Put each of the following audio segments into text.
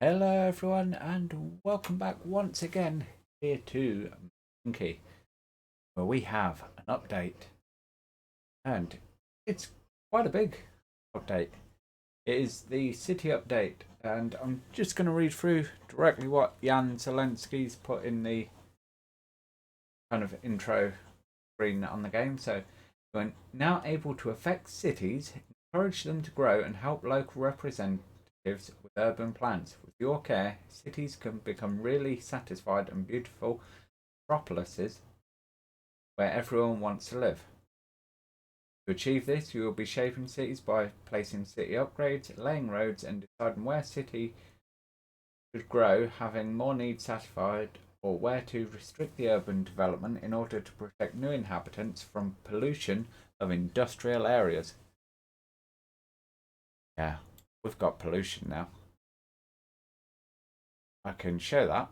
Hello everyone and welcome back once again here to Mashinky, where we have an update, and it's quite a big update. It is the city update, and I'm just going to read through directly what Jan Zelensky's put in the kind of intro screen on the game. So we're now able to affect cities, encourage them to grow and help local representatives with urban plans. With your care, cities can become really satisfied and beautiful metropolises where everyone wants to live. To achieve this, you will be shaping cities by placing city upgrades, laying roads, and deciding where city should grow, having more needs satisfied, or where to restrict the urban development in order to protect new inhabitants from pollution of industrial areas. Yeah, we've got pollution now. I can show that.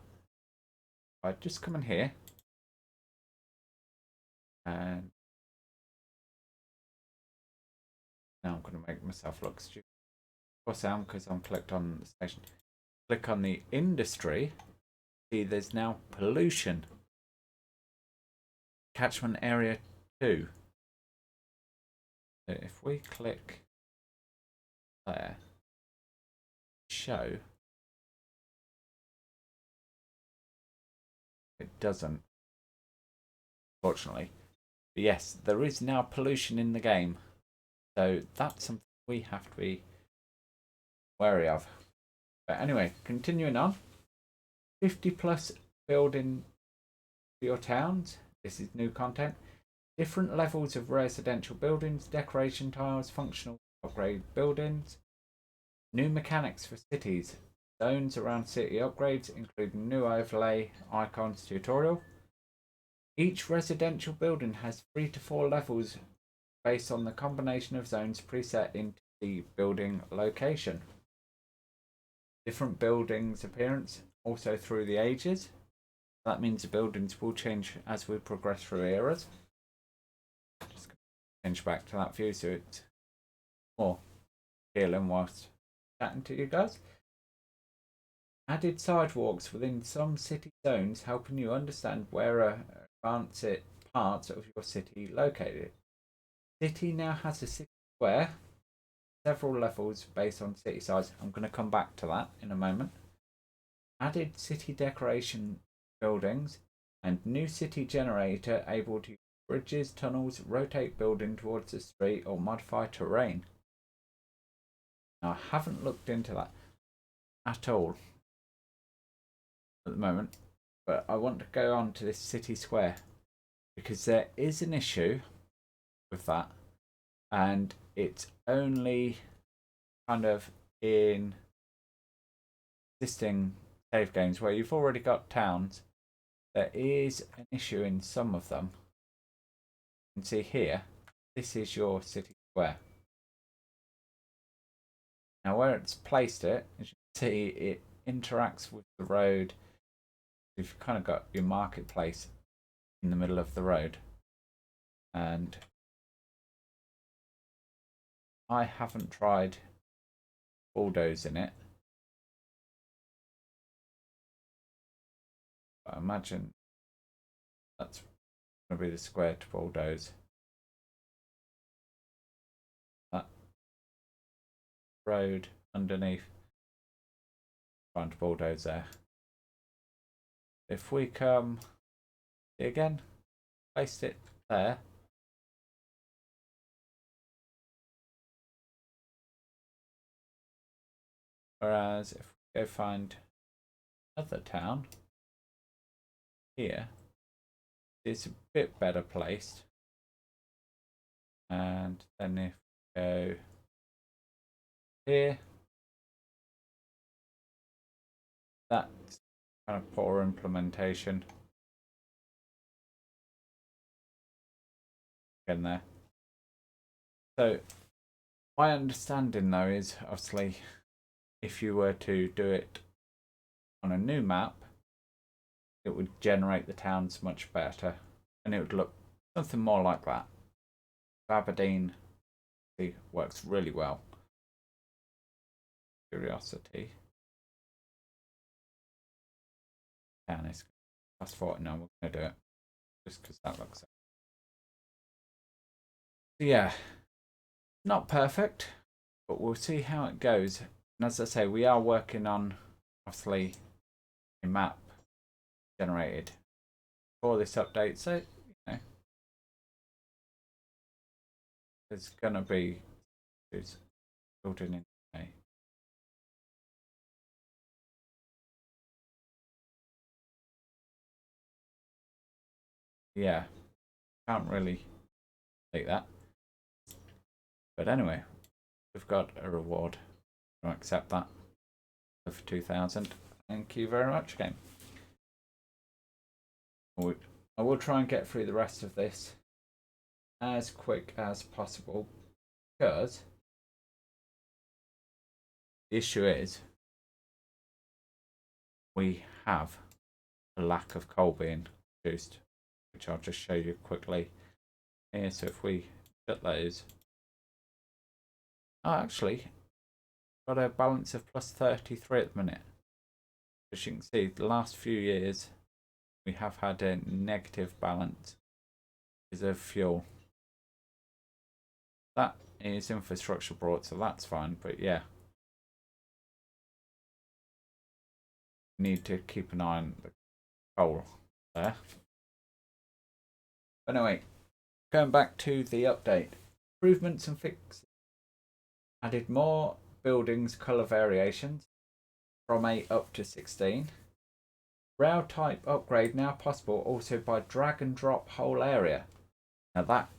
I just come in here and now I'm going to make myself look stupid. Of course I am, because I'm clicked on the station. Click on the industry. See, there's now pollution. Catchment area 2. So if we click there, show, it doesn't, fortunately. But yes, there is now pollution in the game. So that's something we have to be wary of. But anyway, continuing on. 50 plus building for your towns. This is new content. Different levels of residential buildings, decoration tiles, functional upgrade buildings. New mechanics for cities. Zones around city upgrades, including new overlay icons tutorial. Each residential building has 3 to 4 levels based on the combination of zones preset into the building location. Different buildings appearance also through the ages. That means the buildings will change as we progress through eras. Just change back to that view so it's more appealing whilst chatting to you guys. Added sidewalks within some city zones, helping you understand where advanced parts of your city located. City now has a city square, several levels based on city size. I'm going to come back to that in a moment. Added city decoration buildings and new city generator able to use bridges, tunnels, rotate building towards the street, or modify terrain. Now, I haven't looked into that at all at the moment, but I want to go on to this city square because there is an issue with that, and it's only kind of in existing save games where you've already got towns. There is an issue in some of them. You can see here, this is your city square. Now where it's placed it, as you can see, it interacts with the road. You've kind of got your marketplace in the middle of the road, and I haven't tried bulldozing it, but I imagine that's going to be the square to bulldoze. That road underneath, trying to bulldoze there. If we come again, placed it there. Whereas if we go find another town here, it's a bit better placed. And then if we go here, that's kind of poor implementation. Again there. So my understanding though is obviously if you were to do it on a new map, it would generate the towns much better and it would look something more like that. Aberdeen works really well. Curiosity. can. It's past 40 now. We're going to do it just because that looks. So yeah, not perfect, but we'll see how it goes. And as I say, we are working on obviously a map generated for this update, so you know there's gonna be building in. Yeah, can't really take that. But anyway, we've got a reward. I'll accept that for 2,000. Thank you very much, game. I will try and get through the rest of this as quick as possible because the issue is we have a lack of coal being produced, which I'll just show you quickly here. So if we shut those, actually got a balance of plus 33 at the minute. As you can see, the last few years we have had a negative balance of fuel. That is infrastructure brought, so that's fine, but yeah, need to keep an eye on the coal there. But anyway, going back to the update, improvements and fixes. Added more buildings colour variations from 8 up to 16. Rail type upgrade now possible also by drag and drop whole area. Now that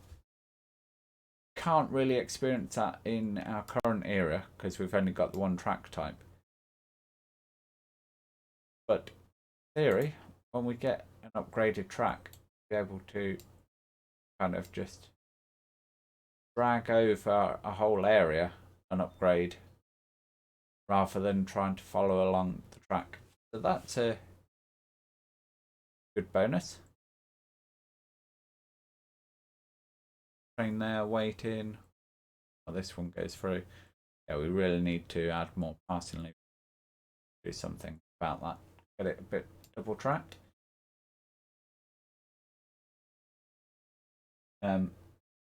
can't really experience that in our current era because we've only got the one track type. But in theory, when we get an upgraded track, we'll be able to kind of just drag over a whole area and upgrade rather than trying to follow along the track. So that's a good bonus. Train there waiting. Oh, this one goes through. Yeah, we really need to add more passing lane. Do something about that. Get it a bit double tracked.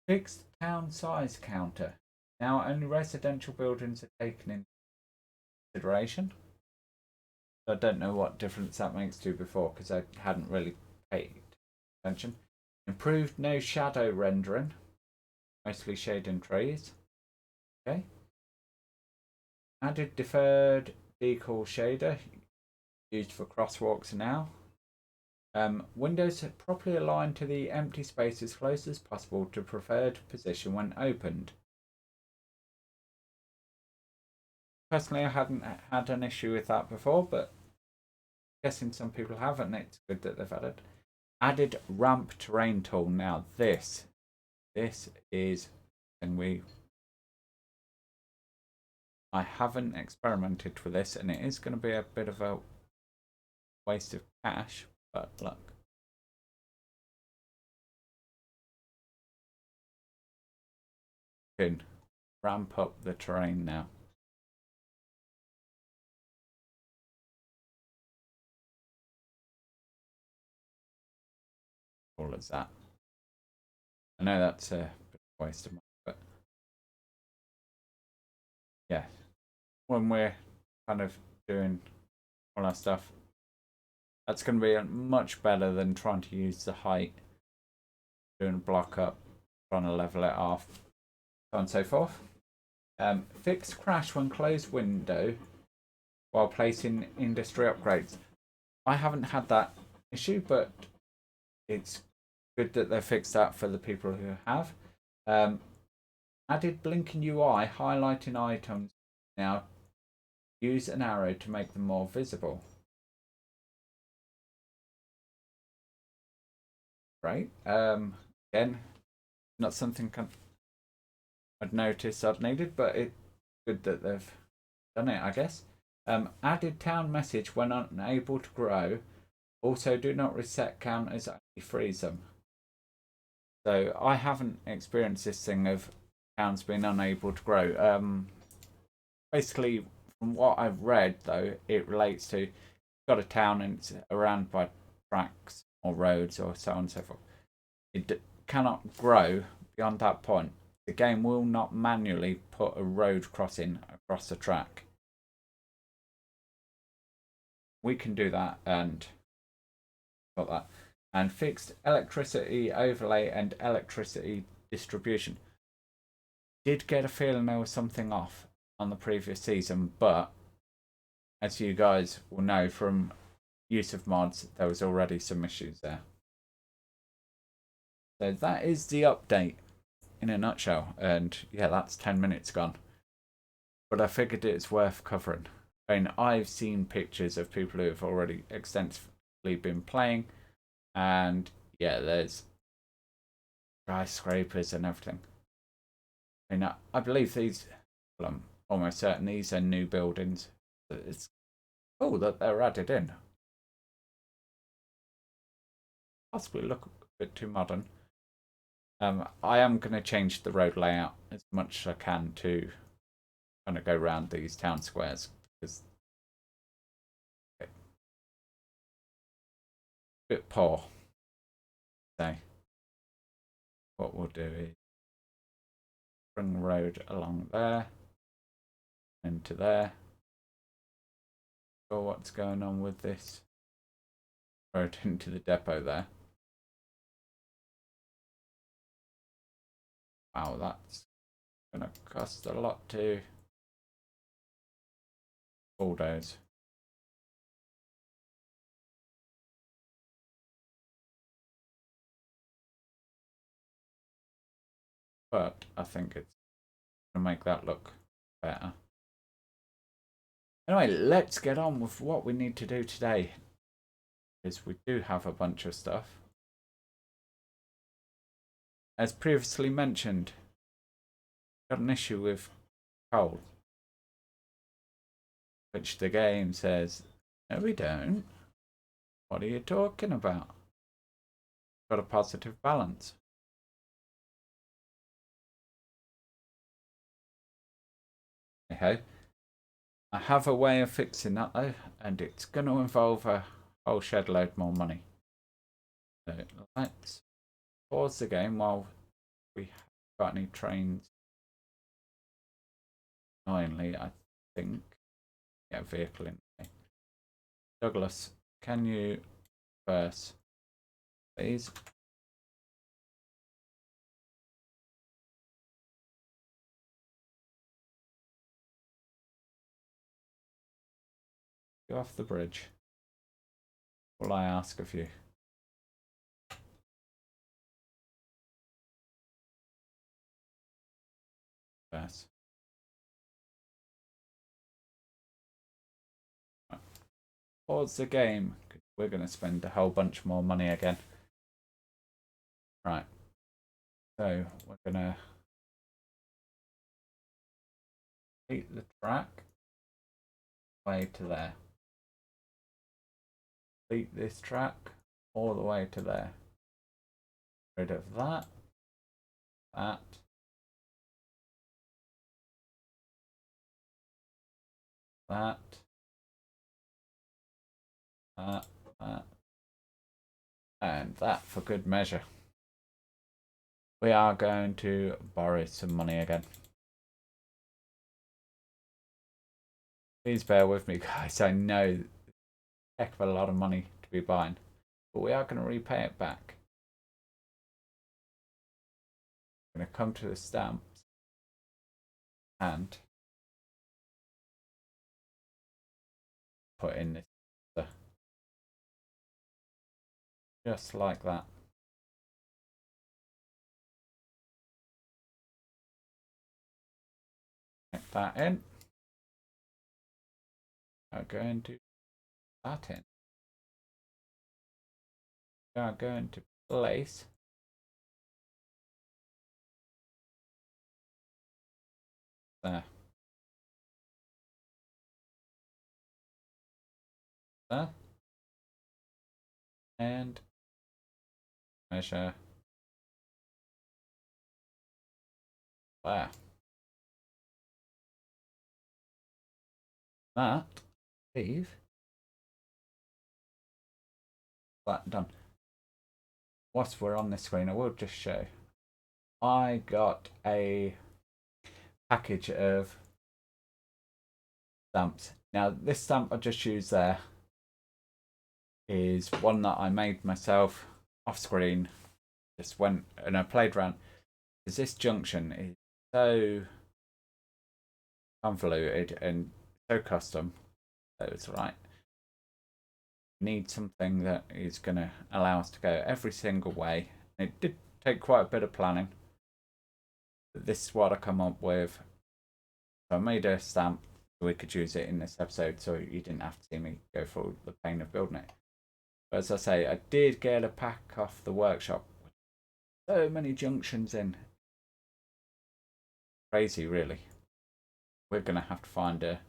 Fixed town size counter. Now only residential buildings are taken into consideration. I don't know what difference that makes to before because I hadn't really paid attention. Improved no shadow rendering, mostly shading trees. Okay. Added deferred decal shader used for crosswalks now. Windows properly aligned to the empty space as close as possible to preferred position when opened. Personally, I hadn't had an issue with that before, but I'm guessing some people have, and it's good that they've added. Added ramp terrain tool. Now this is, and I haven't experimented with this, and it is going to be a bit of a waste of cash, but look. Can ramp up the terrain now. All as that. I know that's a bit of a waste of money, but yeah, when we're kind of doing all our stuff, that's going to be much better than trying to use the height, doing a block up, trying to level it off, so on and so forth. Fixed crash when closed window while placing industry upgrades. I haven't had that issue, but it's good that they fixed that for the people who have. Added blinking UI highlighting items. Now use an arrow to make them more visible. Right. Again, not something I'd noticed I'd needed, but it's good that they've done it, I guess. Added town message when unable to grow. Also, do not reset counters, only freeze them. So I haven't experienced this thing of towns being unable to grow. Basically, from what I've read, though, it relates to got a town and it's around by tracks or roads or so on and so forth, it cannot grow beyond that point. The game will not manually put a road crossing across the track. We can do that and got that. And fixed electricity overlay and electricity distribution. Did get a feeling there was something off on the previous season, but as you guys will know from use of mods, there was already some issues there. So that is the update in a nutshell. And yeah, that's 10 minutes gone. But I figured it's worth covering. I mean, I've seen pictures of people who have already extensively been playing. And yeah, there's skyscrapers and everything. I mean, I believe these, well, I'm almost certain these are new buildings. It's cool that they're added in. Possibly look a bit too modern. I am going to change the road layout as much as I can to kind of go around these town squares because it's a bit poor. So what we'll do is bring the road along there into there. Or what's going on with this road into the depot there. Wow, that's going to cost a lot to bulldoze. But I think it's going to make that look better. Anyway, let's get on with what we need to do today. Because we do have a bunch of stuff. As previously mentioned, got an issue with coal. Which the game says, no we don't. What are you talking about? Got a positive balance. Okay. I have a way of fixing that though, and it's going to involve a whole shed load more money. So let's pause the game while we have got any trains. Annoyingly, I think. Yeah, vehicle in there. Douglas, can you first, please? Go off the bridge. All I ask of you. First. Right. Pause the game. We're going to spend a whole bunch more money again. Right. So we're going to complete the track way to there. Complete this track all the way to there. Rid of that. That. That. That. That. And that for good measure. We are going to borrow some money again. Please bear with me, guys. I know a heck of a lot of money to be buying, but we are going to repay it back. I'm going to come to the stamps and put in this just like that. Get that in. I'm going to put that in. We are going to place there. There. And measure there. That, Steve, that done. Whilst we're on this screen, I will just show. I got a package of stamps. Now, this stamp I just used there is one that I made myself off screen. Just went and I played around because this junction is so convoluted and so custom. So it's right. Need something that is going to allow us to go every single way. It did take quite a bit of planning. But this is what I come up with. So I made a stamp so we could use it in this episode, so you didn't have to see me go through the pain of building it. But as I say, I did get a pack off the workshop. So many junctions in. Crazy, really. We're going to have to find a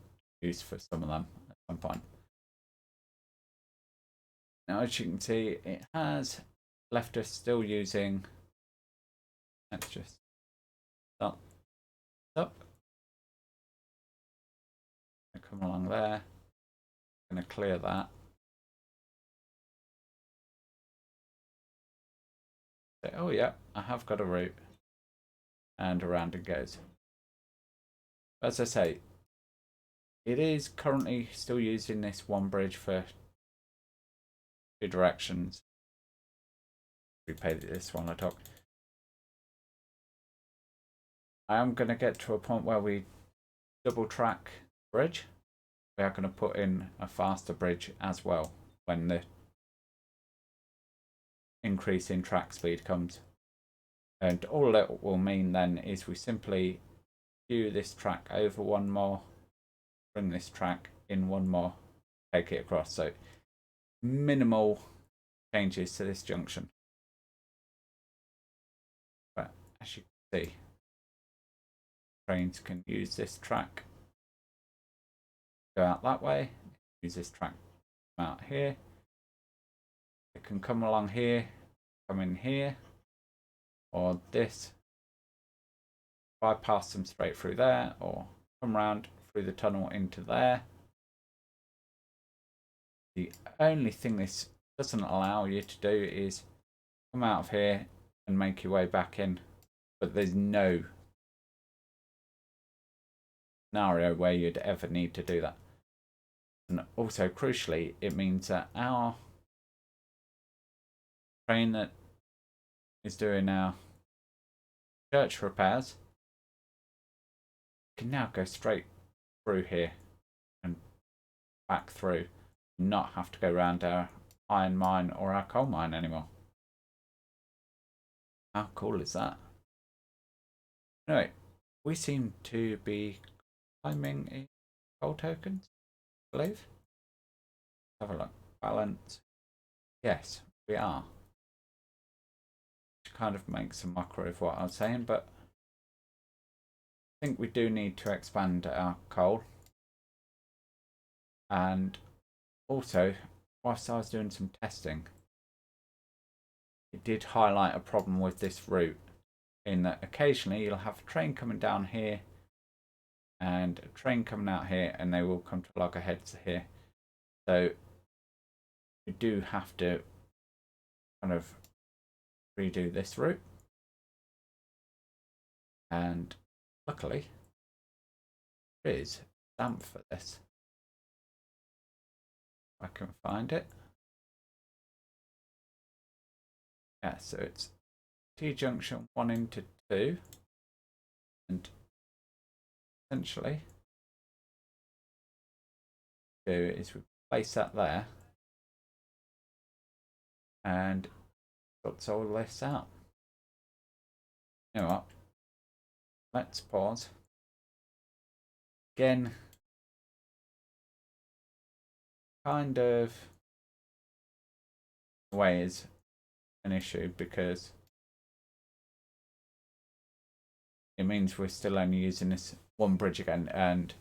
use for some of them at some point. Now, as you can see, it has left us still using. Let's just stop. Come along there. I'm going to clear that. Say, oh yeah, I have got a route. And around it goes. As I say, it is currently still using this one bridge for 2 directions. We paid this one I talk. I am going to get to a point where we double track bridge. We are going to put in a faster bridge as well when the increase in track speed comes. And all that will mean then is we simply do this track over one more, bring this track in one more, take it across. So minimal changes to this junction. But as you can see, trains can use this track, go out that way, use this track, come out here. It can come along here, come in here, or this, bypass them straight through there, or come round through the tunnel into there. The only thing this doesn't allow you to do is come out of here and make your way back in, but there's no scenario where you'd ever need to do that. And also, crucially, it means that our train that is doing our church repairs can now go straight through here and back through, not have to go around our iron mine or our coal mine anymore. How cool is that? Anyway, we seem to be climbing in coal tokens, I believe. Have a look. Balance. Yes, we are. Which kind of makes a mockery of what I was saying, but I think we do need to expand our coal. And also, whilst I was doing some testing, it did highlight a problem with this route, in that occasionally you'll have a train coming down here and a train coming out here, and they will come to loggerheads here. So we do have to kind of redo this route. And luckily, there is a stamp for this. If I can find it. Yeah, so it's T junction 1 into 2, and essentially do is we place that there and sorts all this out. You know what? Let's pause. Again, kind of way is an issue because it means we're still only using this one bridge again, and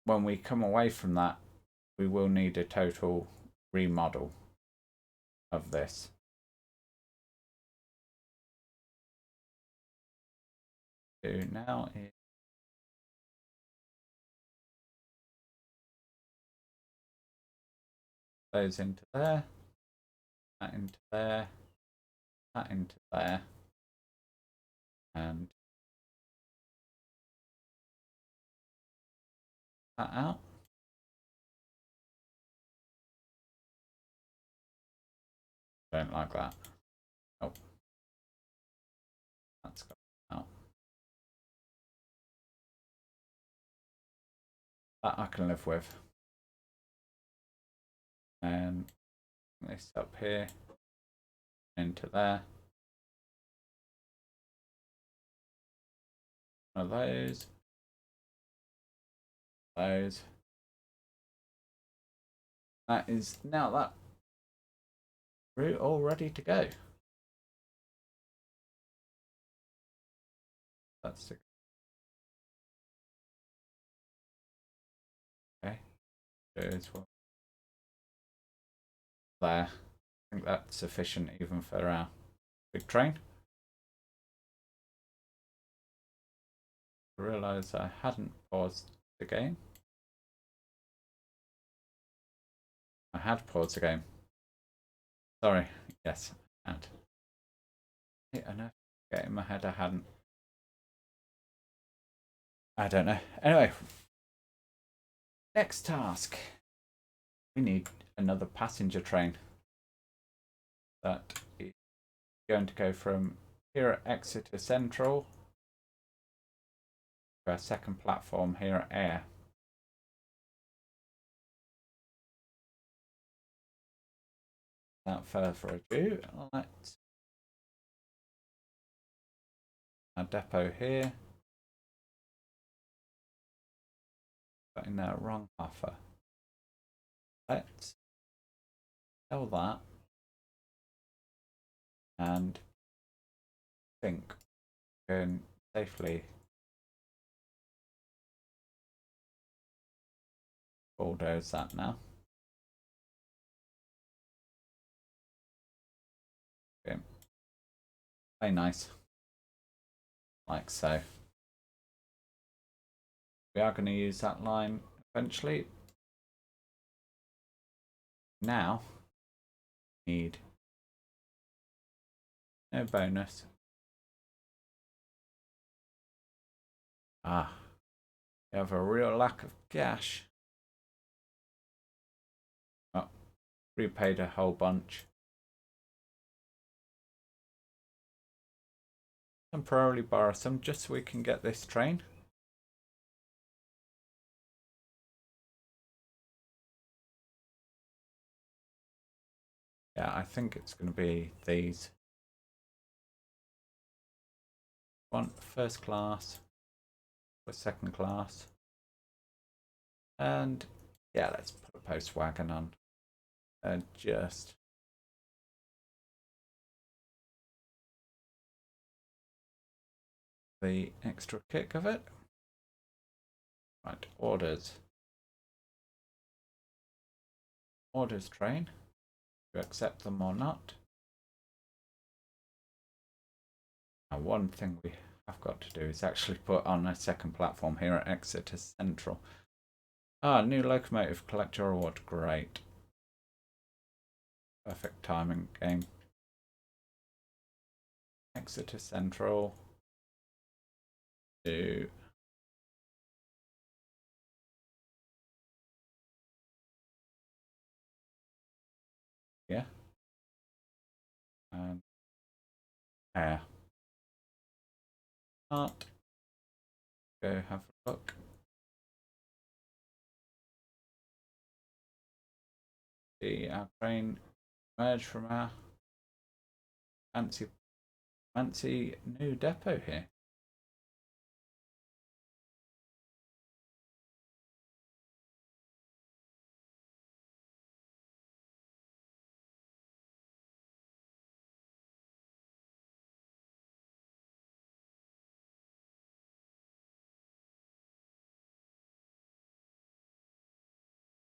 when we come away from that, we will need a total remodel of this. So now is those into there, that into there, that into there, and that out. Don't like that. Oh, that's got out. That I can live with. And this up here, into there. One of those. Those. That is now that route all ready to go. That's the okay. There's one there. I think that's sufficient even for our big train. I realised I hadn't paused the game. I had paused the game. Sorry, yes, I had. I know, get in my head I hadn't. I don't know. Anyway, next task. We need another passenger train. That is going to go from here at Exeter Central to our second platform here at Ayr. Without further ado, let's our depot here. Got in there wrong offer. Let's sell that and think we can safely bulldoze that now. Okay. Very nice. Like so. We are going to use that line eventually. Now, need no bonus. Ah, we have a real lack of cash. Oh, repaid a whole bunch. Temporarily borrow some just so we can get this train. Yeah, I think it's going to be these. One first class, for second class. And yeah, let's put a post wagon on. And just the extra kick of it. Right, orders. Orders train. Do you accept them or not? Now, one thing we have got to do is actually put on a second platform here at Exeter Central. Ah, new locomotive, collect your reward. Great. Perfect timing game. Exeter Central. To yeah. And Air. Start. Go have a look. See our train emerge from our fancy new depot here.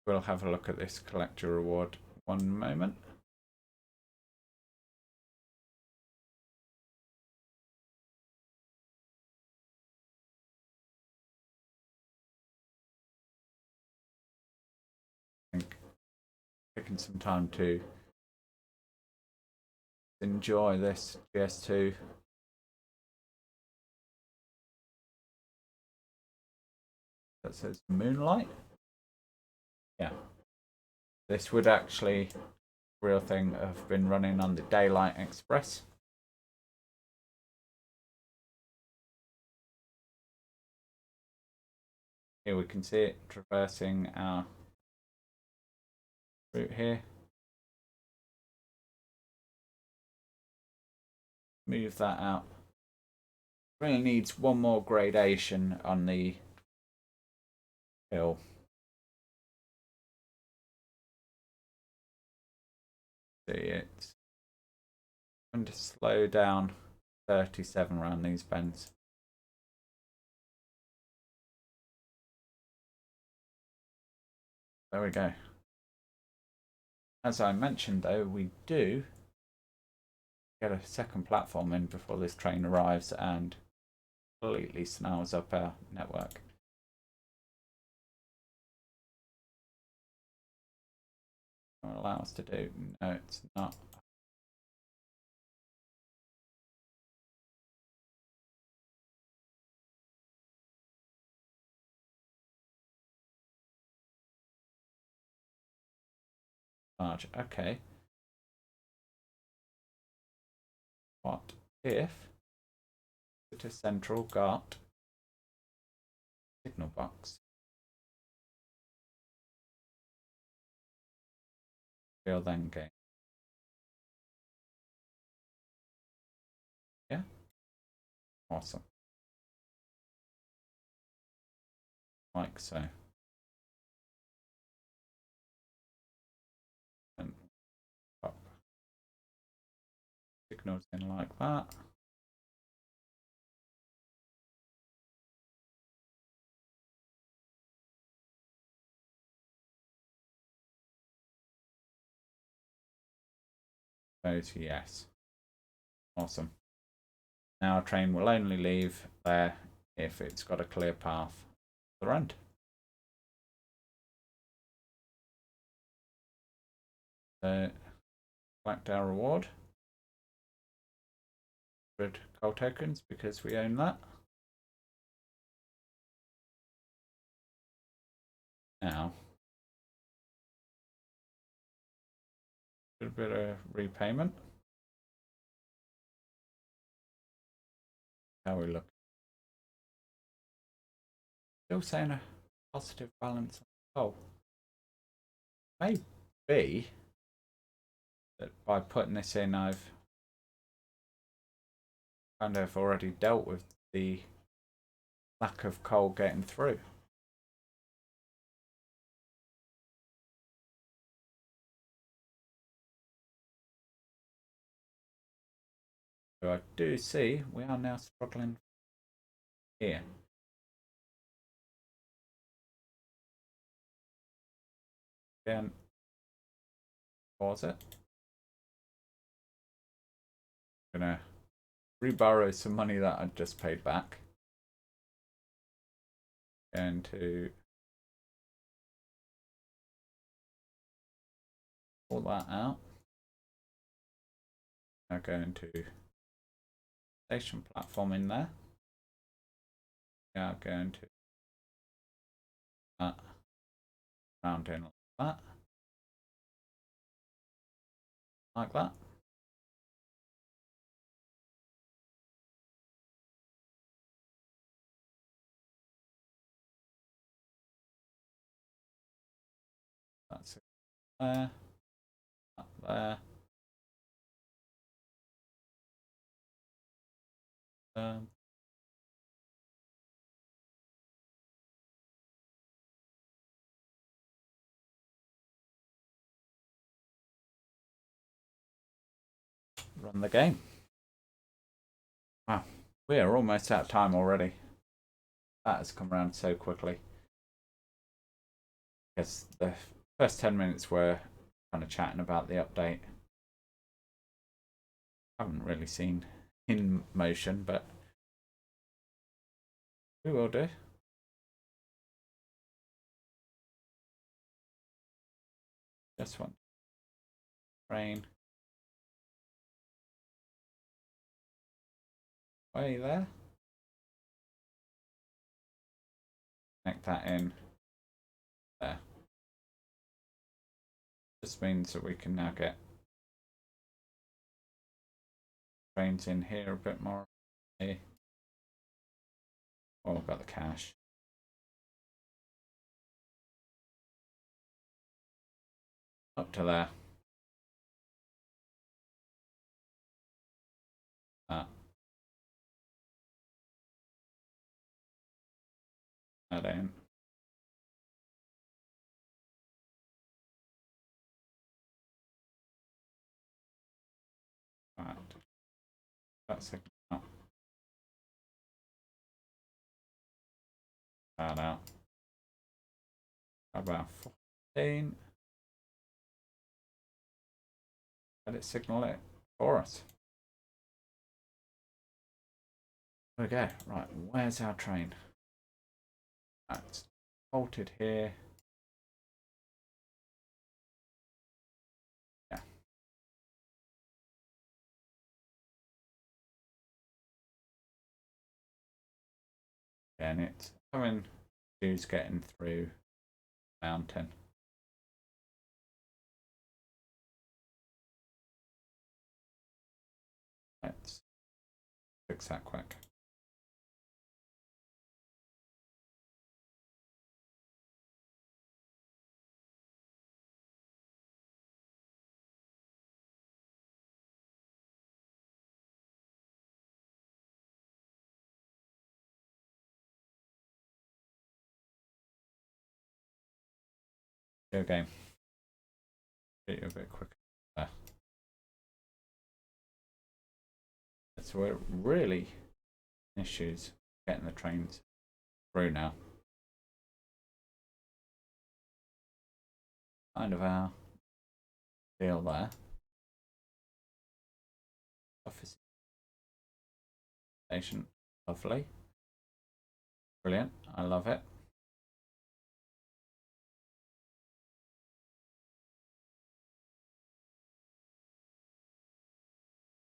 We'll have a look at this collect your reward one moment. I think taking some time to enjoy this GS2. That says Moonlight. Yeah. This would actually, real thing, have been running on the Daylight Express. Here we can see it traversing our route here. Move that out. Really needs one more gradation on the hill. See, it's going to slow down 37 around these bends. There we go. As I mentioned though, we do get a second platform in before this train arrives and completely snarls up our network. What allow us to do? No, it's not. Large. Okay. What if City Central got signal box? We'll then game. Yeah. Awesome. Like so. And pop signals in like that. Those yes. Awesome. Now a train will only leave there if it's got a clear path to the end. So collect our reward. 100 gold tokens because we own that. Now, a bit of repayment. How we look? Still saying a positive balance on the coal. May be that by putting this in, I've kind of already dealt with the lack of coal getting through. So I do see we are now struggling here. Again, pause it. I'm gonna reborrow some money that I just paid back. Going to pull that out. Now going to station platform in there. Now going to that round in like that. That's it there, that there. Run the game. Wow, we are almost out of time already. That has come around so quickly. Because the first 10 minutes were kind of chatting about the update. I haven't really seen in motion, but we will do. Just want train. Way there. Connect that in there. This means that we can now get trains in here a bit more. Here. Oh, we've got the cash. Up to there. That in. Right. That's a that out. About 14. Let it signal it for us. There we go. Right, where's our train? That's halted here. Yeah. And it's having issues getting through the mountain. Let's fix that quick. Go game. Get you a bit quicker there. So we're really issues getting the trains through now. Kind of our deal there. Office station, lovely, brilliant. I love it.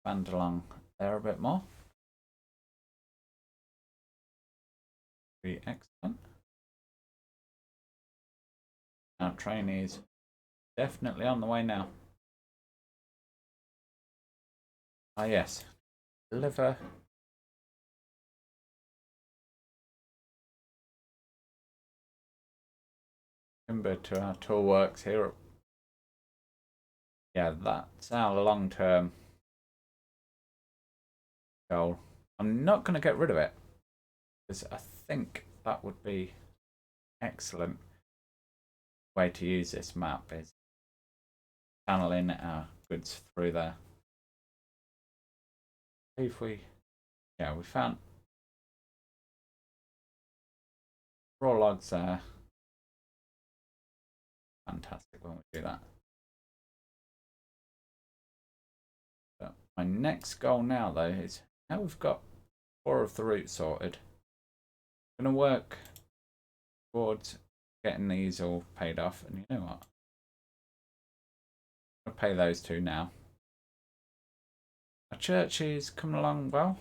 Expand along there a bit more. Be excellent. Our train is definitely on the way now. Ah yes, deliver. Timber to our tool works here. Yeah, that's our long-term goal. I'm not going to get rid of it because I think that would be excellent way to use this map is channeling our goods through there. If we, yeah, we found raw logs there. Fantastic when we do that. But my next goal now though is now we've got 4 of the routes sorted. I'm going to work towards getting these all paid off, and you know what? I'll pay those 2 now. Our church is coming along well.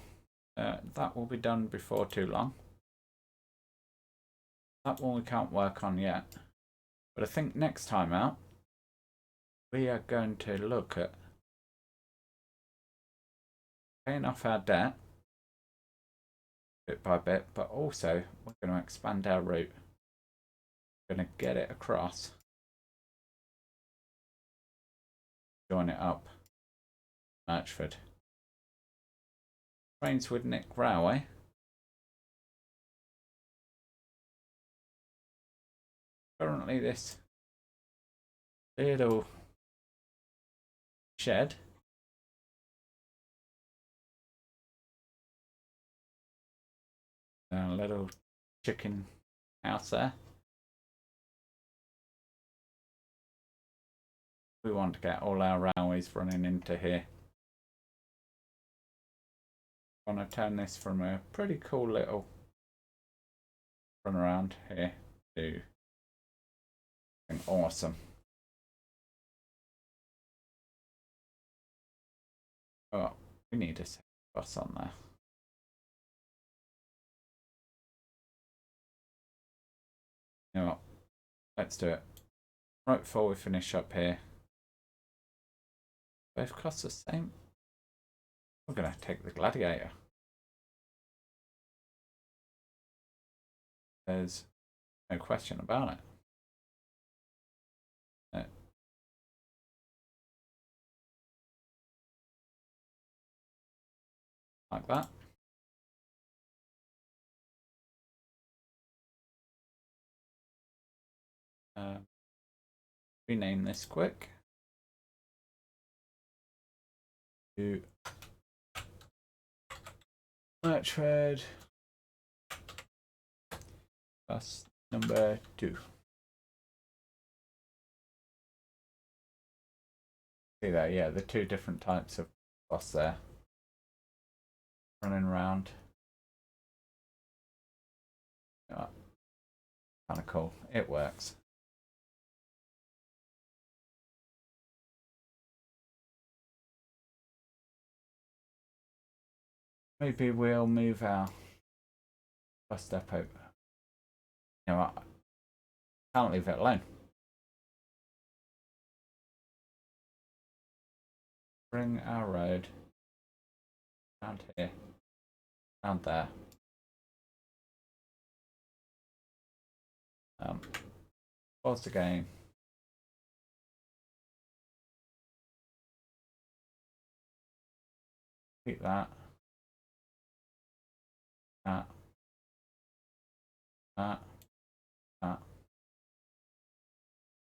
That will be done before too long. That one we can't work on yet. But I think next time out, we are going to look at paying off our debt bit by bit, but also we're going to expand our route. We're going to get it across. Join it up. Birchford. TrainswithNick Railway. Currently this little shed and a little chicken house there. We want to get all our railways running into here. I want to turn this from a pretty cool little run around here to something awesome. Oh, we need a second bus on there. You know what? Let's do it. Right before we finish up here. Both cost the same. We're going to take the Gladiator. There's no question about it. No. Like that. Rename this quick to Merchred bus number 2. See there, yeah, the 2 different types of bus there running around. Oh, kind of cool. It works. Maybe we'll move our bus depot. You know what? Can't leave it alone. Bring our road down here, down there. Pause the game. Keep that. That.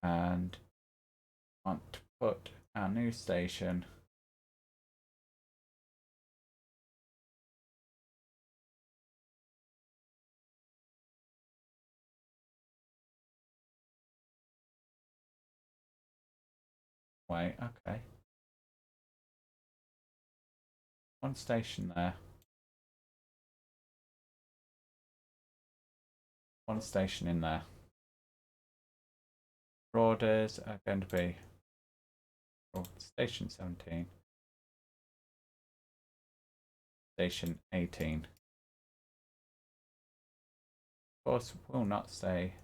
And want to put our new station way. Okay. One station there. One station in there. Orders are going to be station 17, station 18. Of course, will not stay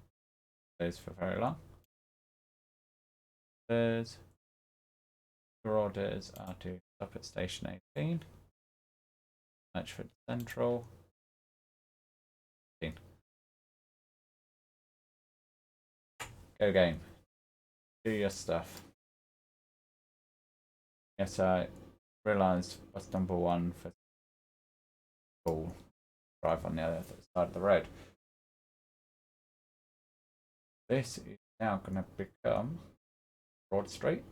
those for very long. There's your orders are to stop at station 18. Merchford Central. 18. Go game. Do your stuff. Yes, I realised bus number 1 for school drive on the other side of the road. This is now going to become Broad Street.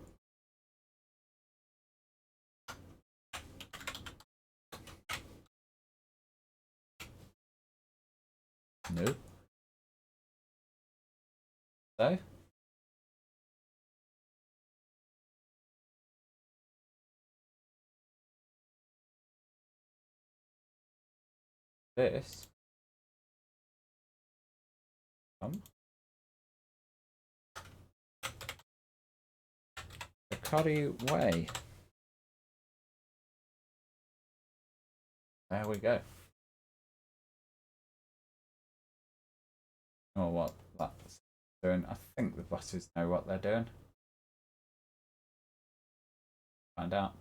No. So this the Cuddy Way. There we go. Oh, what that's doing. I think the buses know what they're doing. Find out.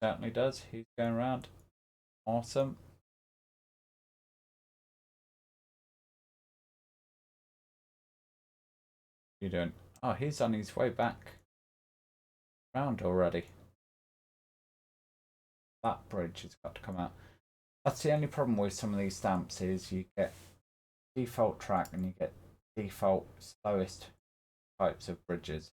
Certainly does. He's going around. Awesome. What are you doing? Oh, he's on his way back round already. That bridge has got to come out. That's the only problem with some of these stamps is you get default track and you get default slowest types of bridges.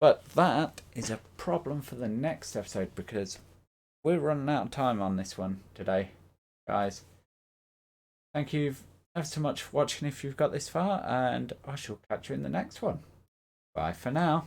But that is a problem for the next episode because we're running out of time on this one today, guys. Thank you ever so much for watching if you've got this far, and I shall catch you in the next one. Bye for now.